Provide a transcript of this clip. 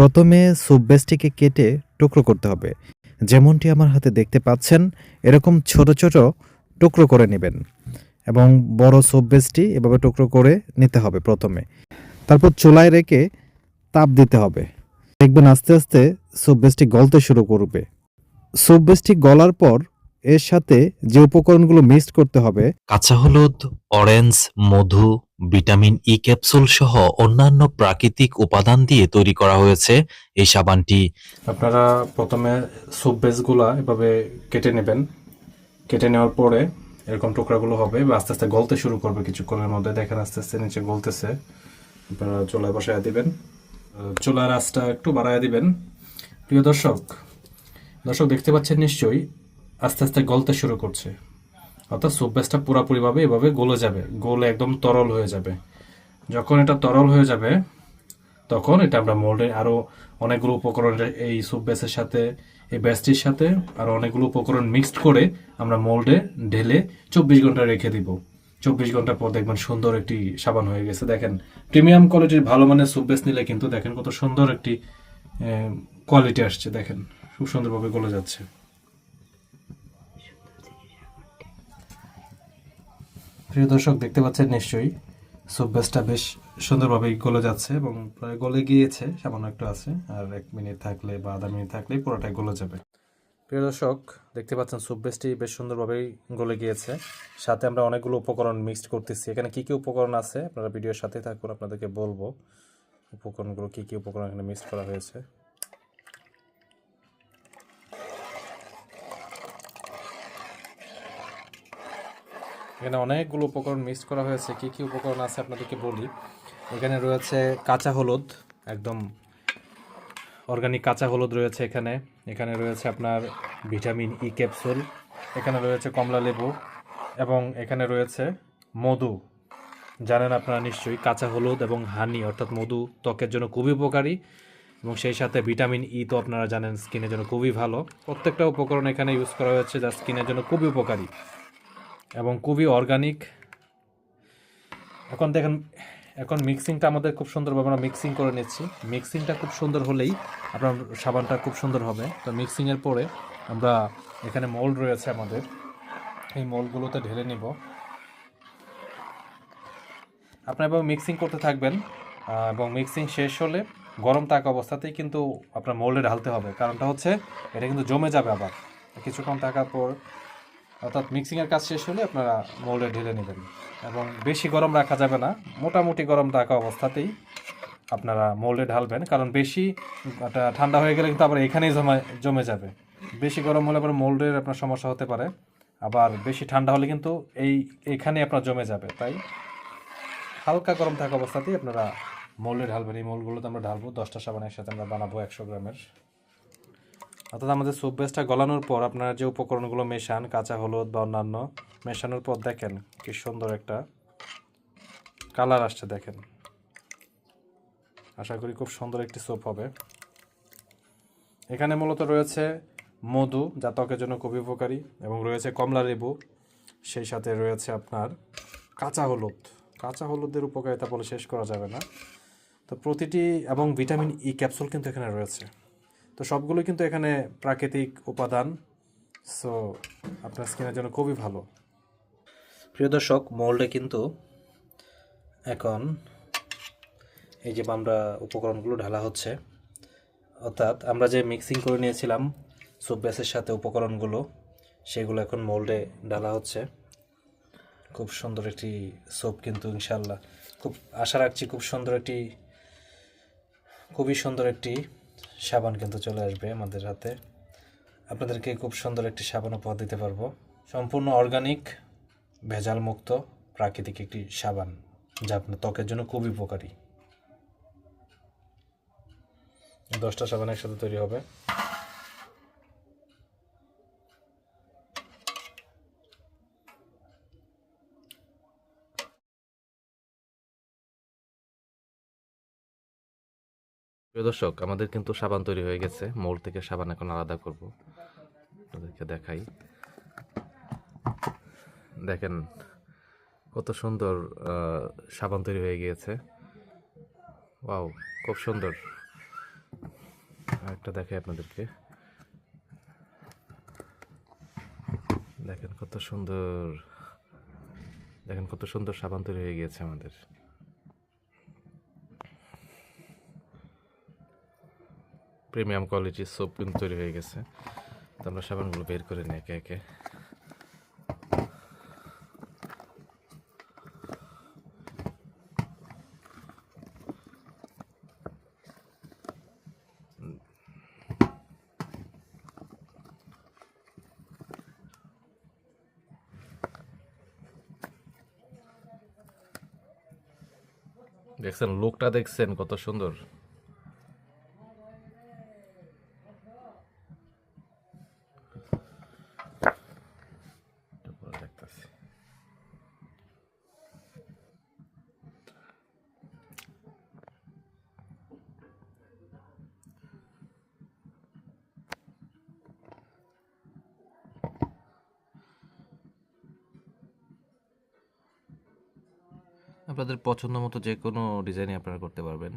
প্রথমে স্যুপ বেসটিকে কেটে টুকরো করতে হবে। যেমনটি আমার হাতে দেখতে পাচ্ছেন, এরকম ছোট ছোট টুকরো করে নেবেন এবং বড় স্যুপ বেসটি এভাবে টুকরো করে নিতে হবে প্রথমে। তারপর চুলায় রেখে তাপ দিতে হবে। দেখবেন আস্তে আস্তে স্যুপ বেসটি গলতে শুরু করবে। স্যুপ বেসটি গলার পর এর সাথে যে উপকরণগুলো মিক্সড করতে হবে, কাঁচা হলুদ, অরেঞ্জ, মধু, ভিটামিন ই ক্যাপসুল সহ অন্যান্য প্রাকৃতিক উপাদান দিয়ে তৈরি করা হয়েছে এই সাবানটি। আপনারা প্রথমে স্যুপ বেসগুলা এভাবে কেটে নেবেন। কেটে নেওয়ার পরে এরকম টুকরাগুলো হবে বা আস্তে আস্তে গলতে শুরু করবে কিছুক্ষণের মধ্যে। দেখেন আস্তে আস্তে নিচে গলতেছে। আপনারা চুলায় বসায় দিবেন, চুলার আঁচটা একটু বাড়ায় দিবেন। প্রিয় দর্শক, দেখতে পাচ্ছেন নিশ্চয়ই আস্তে আস্তে গলতে শুরু করছে, অর্থাৎ স্যুপ বেসটা পুরোপুরিভাবে এভাবে গলে যাবে, গলে একদম তরল হয়ে যাবে। যখন এটা তরল হয়ে যাবে তখন এটা আমরা মোল্ডে আরও অনেকগুলো উপকরণ এই স্যুপ বেসের সাথে, এই বেসটির সাথে আরও অনেকগুলো উপকরণ মিক্সড করে আমরা মোল্ডে ঢেলে 24 ঘন্টা রেখে দিব। 24 ঘন্টা পর দেখবেন সুন্দর একটি সাবান হয়ে গেছে। দেখেন প্রিমিয়াম কোয়ালিটির ভালো মানের স্যুপ বেস নিলে কিন্তু দেখেন কত সুন্দর একটি কোয়ালিটি আসছে। দেখেন খুব সুন্দরভাবে গলে যাচ্ছে। প্রিয় দর্শক, দেখতে পাচ্ছেন নিশ্চয়ই স্যুপ বেসটা বেশ সুন্দরভাবে গলে যাচ্ছে এবং প্রায় গলে গিয়েছে, সামান্য একটু আছে, আর 1 মিনিট থাকলে বা আধা মিনিট থাকলেই পুরোটাই গলে যাবে। প্রিয় দর্শক, দেখতে পাচ্ছেন স্যুপ বেসটি বেশ সুন্দরভাবেই গলে গিয়েছে। সাথে আমরা অনেকগুলো উপকরণ মিক্সড করতেছি। এখানে কী কী উপকরণ আছে আপনারা ভিডিওর সাথে থাকুন, আপনাদেরকে বলবো উপকরণগুলো কী কী উপকরণ এখানে মিক্সড করা হয়েছে। এখানে অনেকগুলো উপকরণ মিক্স করা হয়েছে। কী কী উপকরণ আছে আপনাদেরকে বলি। এখানে রয়েছে কাঁচা হলুদ, একদম অর্গানিক কাঁচা হলুদ রয়েছে এখানে। এখানে রয়েছে আপনার ভিটামিন ই ক্যাপসুল, এখানে রয়েছে কমলা লেবু এবং এখানে রয়েছে মধু। জানেন আপনারা নিশ্চয়ই কাঁচা হলুদ এবং হানি অর্থাৎ মধু ত্বকের জন্য খুবই উপকারী এবং সেই সাথে ভিটামিন ই তো আপনারা জানেন স্কিনের জন্য খুবই ভালো। প্রত্যেকটা উপকরণ এখানে ইউজ করা হয়েছে যা স্কিনের জন্য খুবই উপকারী এবং খুবই অর্গানিক। এখন দেখেন, এখন মিক্সিংটা আমাদের খুব সুন্দরভাবে আমরা মিক্সিং করে নিচ্ছি। মিক্সিংটা খুব সুন্দর হলেই আপনার সাবানটা খুব সুন্দর হবে। তো মিক্সিংয়ের পরে আমরা এখানে মোল্ড রয়েছে আমাদের, এই মোল্ডগুলোতে ঢেলে নিব। আপনারা এবার মিক্সিং করতে থাকবেন এবং মিক্সিং শেষ হলে গরম থাকা অবস্থাতেই কিন্তু আপনার মোল্ডে ঢালতে হবে। কারণটা হচ্ছে এটা কিন্তু জমে যাবে আবার কিছুক্ষণ থাকার পর, অর্থাৎ মিক্সিংয়ের কাজ শেষ হলে আপনারা মোল্ডে ঢেলে নেবেন এবং বেশি গরম রাখা যাবে না, মোটামুটি গরম থাকা অবস্থাতেই আপনারা মোল্ডে ঢালবেন। কারণ বেশি ঠান্ডা হয়ে গেলে কিন্তু আবার এখানেই জমে যাবে। বেশি গরম হলে আবার মোল্ডের আপনার সমস্যা হতে পারে, আবার বেশি ঠান্ডা হলে কিন্তু এইখানে আপনার জমে যাবে। তাই হালকা গরম থাকা অবস্থাতেই আপনারা মোল্ডে ঢালবেন। এই মোল্ডগুলোতে আমরা ঢালবো 10টা সাবান একসাথে আমরা বানাবো 100 গ্রামের। অর্থাৎ আমাদের স্যুপ বেসটা গলানোর পর আপনারা যে উপকরণগুলো মেশান, কাঁচা হলুদ বা অন্যান্য মেশানোর পর দেখেন কি সুন্দর একটা কালার আসছে। দেখেন, আশা করি খুব সুন্দর একটি স্যুপ হবে। এখানে মূলত রয়েছে মধু, যা ত্বকের জন্য খুবই উপকারী, এবং রয়েছে কমলা লেবু, সেই সাথে রয়েছে আপনার কাঁচা হলুদ। কাঁচা হলুদের উপকারিতা বলে শেষ করা যাবে না। তো প্রতিটি, এবং ভিটামিন ই ক্যাপসুল কিন্তু এখানে রয়েছে। তো সবগুলো কিন্তু এখানে প্রাকৃতিক উপাদান, সো আপনার স্কিনের জন্য খুবই ভালো। প্রিয় দর্শক, মোল্ডে কিন্তু এখন এই যে আমরা উপকরণগুলো ঢালা হচ্ছে, অর্থাৎ আমরা যে মিক্সিং করে নিয়েছিলাম স্যুপ বেসের সাথে উপকরণগুলো, সেগুলো এখন মোল্ডে ঢালা হচ্ছে। খুব সুন্দর একটি স্যুপ কিন্তু ইনশাল্লাহ, খুব আশা রাখছি খুবই সুন্দর একটি সাবান কিন্তু চলে আসবে আমাদের হাতে। আপনাদেরকে খুব সুন্দর একটি সাবান উপহার দিতে পারবো, সম্পূর্ণ অর্গানিক, ভেজাল মুক্ত, প্রাকৃতিক একটি সাবান যা আপনার ত্বকের জন্য খুবই উপকারী। 10টা সাবান একসাথে তৈরি হবে। প্রিয় দর্শক, আমাদের কিন্তু সাবান তৈরি হয়ে গেছে। মোল্ড থেকে সাবান এখন আলাদা করব, আপনাদেরকে দেখাই। দেখেন কত সুন্দর সাবান তৈরি হয়ে গিয়েছে। ওয়াও, খুব সুন্দর। একটা দেখাই আপনাদেরকে, দেখেন কত সুন্দর, দেখেন কত সুন্দর সাবান তৈরি হয়ে গিয়েছে আমাদের। প্রিমিয়াম কোয়ালিটির সোপ কিন্তু তৈরি হয়ে গেছে। তো আমরা সাবানগুলো বের করে নিই একে একে। দেখছেন লুকটা, দেখছেন কত সুন্দর। তারপরে দেখতেছি আপনাদের পছন্দ মতো যে কোনো ডিজাইনই আপনারা করতে পারবেন।